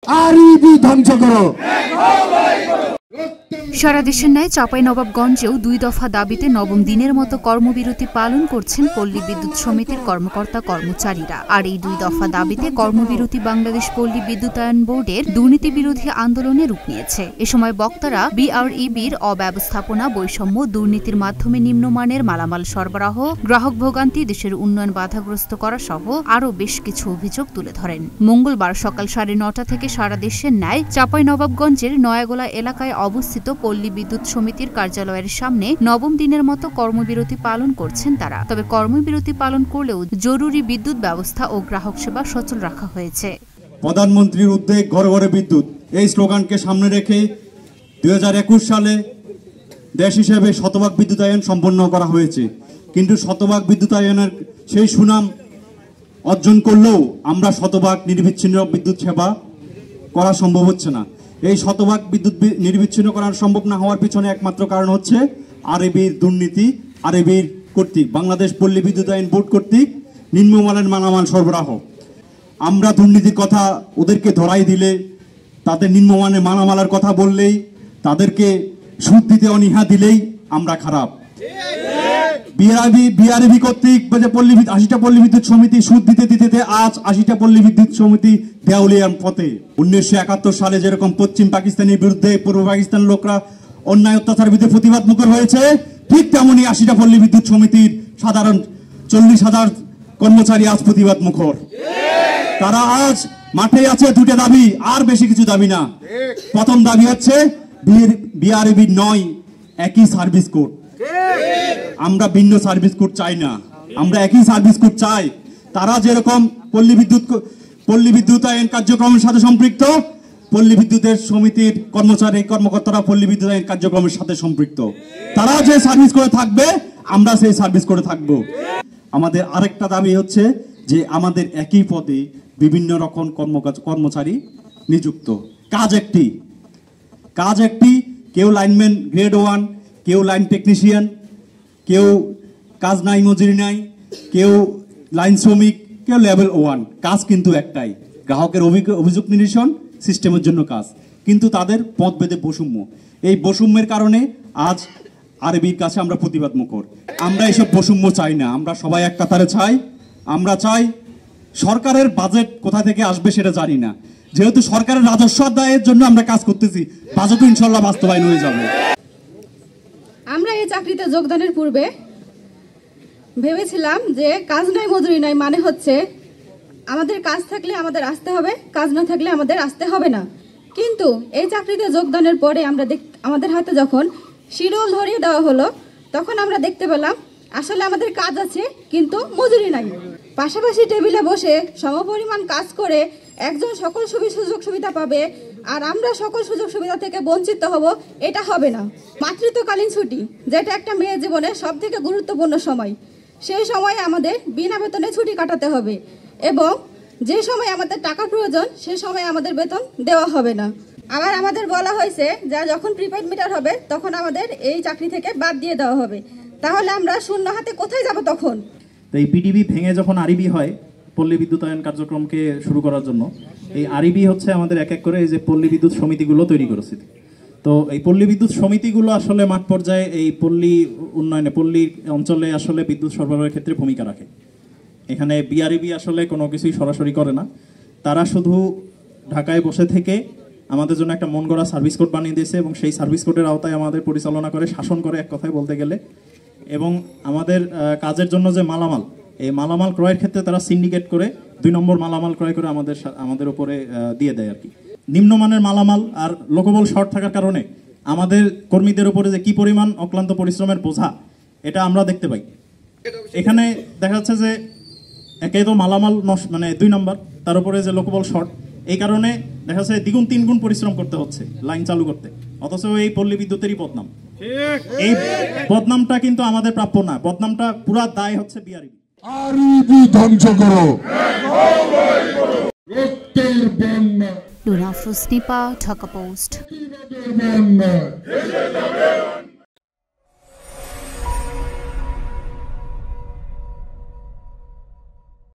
আরইবি ধ্বংস করো। সারা দেশের ন্যায় চাঁপাইনবাবগঞ্জেও 2 দফা দাবিতে নবম দিনের মতো কর্মবিরতি পালন করছেন পল্লী বিদ্যুৎ সমিতির কর্মকর্তা কর্মচারীরা। আর এই 2 দফা দাবিতে কর্মবিরতি বাংলাদেশ পল্লী বিদ্যুতায়ন বোর্ডের দুর্নীতি বিরোধী আন্দোলনে রূপ নিয়েছে। এ সময় বক্তারা বিআরইবির অব্যবস্থাপনা, বৈষম্য, দুর্নীতির মাধ্যমে নিম্নমানের মালামাল সরবরাহ, গ্রাহক ভোগান্তি, দেশের উন্নয়ন বাধাগ্রস্ত করা সহ আরও বেশ কিছু অভিযোগ তুলে ধরেন। মঙ্গলবার সকাল 9:30 থেকে সারা দেশের ন্যায় চাঁপাইনবাবগঞ্জের নয়াগোলা এলাকায় অবস্থিত পল্লী বিদ্যুৎ সমিতির কার্যালয়ের সামনে নবম দিনের মতো কর্মবিরতি পালন করছেন তারা। তবে কর্মবিরতি পালন করলেও জরুরি বিদ্যুৎ ব্যবস্থা ও গ্রাহক সেবা সচল রাখা হয়েছে। প্রধানমন্ত্রীর উদ্যোগ ঘরে ঘরে বিদ্যুৎ, এই স্লোগানকে সামনে রেখে 2021 সালে দেশ হিসেবে শতভাগ বিদ্যুতায়ন সম্পন্ন করা হয়েছে। কিন্তু শতভাগ বিদ্যুতায়নের সেই সুনাম অর্জন করলেও আমরা শতভাগ নির্বিচ্ছিন্ন বিদ্যুৎ সেবা করা সম্ভব হচ্ছে না। এই শতভাগ বিদ্যুৎ নির্বিচ্ছিন্ন করা সম্ভব না হওয়ার পিছনে একমাত্র কারণ হচ্ছে আরইবির দুর্নীতি, আরইবির কর্তৃক বাংলাদেশ পল্লী বিদ্যুতায়ন বোর্ড কর্তৃক নিম্নমানের মালামাল সরবরাহ। আমরা দুর্নীতির কথা ওদেরকে ধরাই দিলে, তাদের নিম্নমানের মালামালের কথা বললেই, তাদেরকে সুদ দিতে অনীহা দিলেই আমরা খারাপ। বিআরইবি কর্তৃক 80টা পল্লী বিদ্যুৎ সমিতি সুদ দিতে দিতে আজ 80টা পল্লী বিদ্যুৎ সমিতি দেউলিয়ার পথে। 1971 সালে যেরকম পশ্চিম পাকিস্তানের বিরুদ্ধে পূর্ব পাকিস্তানের লোকরা অন্যায় অত্যাচার বিরুদ্ধে প্রতিবাদ মুখর হয়েছে, ঠিক তেমনি 80টা পল্লী বিদ্যুৎ সমিতির সাধারণ 40,000 কর্মচারী আজ প্রতিবাদ মুখর। তারা আজ মাঠে আছে 2টা দাবি, আর বেশি কিছু দাবি না। প্রথম দাবি হচ্ছে বিআরইবি নয় একই সার্ভিস কোড। আমরা ভিন্ন সার্ভিস কোড চাই না, আমরা একই সার্ভিস কোড চাই। তারা যেরকম পল্লী বিদ্যুতায়ন কার্যক্রমের সাথে সম্পৃক্ত, পল্লী বিদ্যুতের সমিতির কর্মকর্তারা পল্লী বিদ্যুতায়ন কার্যক্রমের সাথে সম্পৃক্ত। তারা যে সার্ভিস করে থাকবে আমরা সেই সার্ভিস করে থাকব। আমাদের আরেকটা দাবি হচ্ছে যে আমাদের একই পদে বিভিন্ন রকম কর্মচারী নিযুক্ত, কাজ একটি, কেউ লাইনম্যান গ্রেড 1, কেউ লাইন টেকনিশিয়ান, কেউ কাজ নাই মজুরি নাই, কেউ লাইন শ্রমিক, কেউ লেভেল 1। কাজ কিন্তু একটাই, গ্রাহকের অভিযোগ নিরসন সিস্টেমের জন্য কাজ, কিন্তু তাদের পদভেদে বৈষম্য। এই বৈষম্যের কারণে আজ আরইবির কাছে আমরা প্রতিবাদ মুখর। আমরা এসব বৈষম্য চাই না, আমরা সবাই এক কাতারে চাই। আমরা চাই সরকারের বাজেট কোথা থেকে আসবে সেটা জানি না, যেহেতু সরকারের রাজস্ব আদায়ের জন্য আমরা কাজ করতেছি, বাজেটও ইনশাল্লাহ বাস্তবায়ন হয়ে যাবে। আমরা এই চাকরিতে যোগদানের পূর্বে ভেবেছিলাম যে কাজ নাই মজুরি নাই মানে হচ্ছে আমাদের কাজ থাকলে আমাদের আসতে হবে, কাজ না থাকলে আমাদের আসতে হবে না। কিন্তু এই চাকরিতে যোগদানের পরে আমাদের হাতে যখন শিডিউল ধরিয়ে দেওয়া হলো, তখন আমরা দেখতে পেলাম আসলে আমাদের কাজ আছে কিন্তু মজুরি নাই। পাশাপাশি টেবিলে বসে সমপরিমাণ কাজ করে একজন সকল সুযোগ সুবিধা পাবে আর আমরা সকল সুযোগ সুবিধা থেকে বঞ্চিত হব, এটা হবে না। মাতৃত্বকালীন ছুটি, যেটা একটা মেয়ের জীবনে সবথেকে গুরুত্বপূর্ণ সময়, সেই সময়ে আমাদের বিনা বেতনে ছুটি কাটাতে হবে এবং যে সময় আমাদের টাকার প্রয়োজন সে সময় আমাদের বেতন দেওয়া হবে না। আবার আমাদের বলা হয়েছে যা যখন প্রিপেড মিটার হবে তখন আমাদের এই চাকরি থেকে বাদ দিয়ে দেওয়া হবে। তাহলে আমরা শূন্য হাতে কোথায় যাব তখন? তো এই পিডিবি ভেঙে যখন আরইবি হয় পল্লী বিদ্যুতায়ন কার্যক্রমকে শুরু করার জন্য, এই আরইবি হচ্ছে আমাদের এক এক করে এই যে পল্লী বিদ্যুৎ সমিতিগুলো তৈরি করেছে। তো এই পল্লী বিদ্যুৎ সমিতিগুলো আসলে মাঠ পর্যায়ে এই পল্লী উন্নয়নে, পল্লী অঞ্চলে আসলে বিদ্যুৎ সরবরাহের ক্ষেত্রে ভূমিকা রাখে। এখানে বিআরইবি আসলে কোনো কিছুই সরাসরি করে না, তারা শুধু ঢাকায় বসে থেকে আমাদের জন্য একটা মন গড়া সার্ভিস কোড বানিয়ে দিয়েছে এবং সেই সার্ভিস কোডের আওতায় আমাদের পরিচালনা করে, শাসন করে এক কথায় বলতে গেলে। এবং আমাদের কাজের জন্য যে মালামাল, এই মালামাল ক্রয়ের ক্ষেত্রে তারা সিন্ডিকেট করে 2 নম্বর মালামাল ক্রয় করে আমাদের উপরে দিয়ে দেয় আর কি। নিম্নমানের মালামাল আর লোকবল শর্ট থাকার কারণে আমাদের কর্মীদের উপরে যে কি পরিমাণ অক্লান্ত পরিশ্রমের বোঝা এটা আমরা দেখতে পাই। এখানে দেখা যাচ্ছে যে একে তো মালামাল মানে 2 নম্বর, তার উপরে যে লোকবল শর্ট, এই কারণে দেখা যাচ্ছে 2-3 গুণ পরিশ্রম করতে হচ্ছে লাইন চালু করতে, অথচ এই পল্লী বিদ্যুতেরই বদনাম। এই বদনামটা কিন্তু আমাদের প্রাপ্য না, বদনামটা পুরা দায় হচ্ছে বিআরইবি। আরইবি ধ্বংস করো। লুনা আফরোজ নিপা, ঢাকা পোস্ট।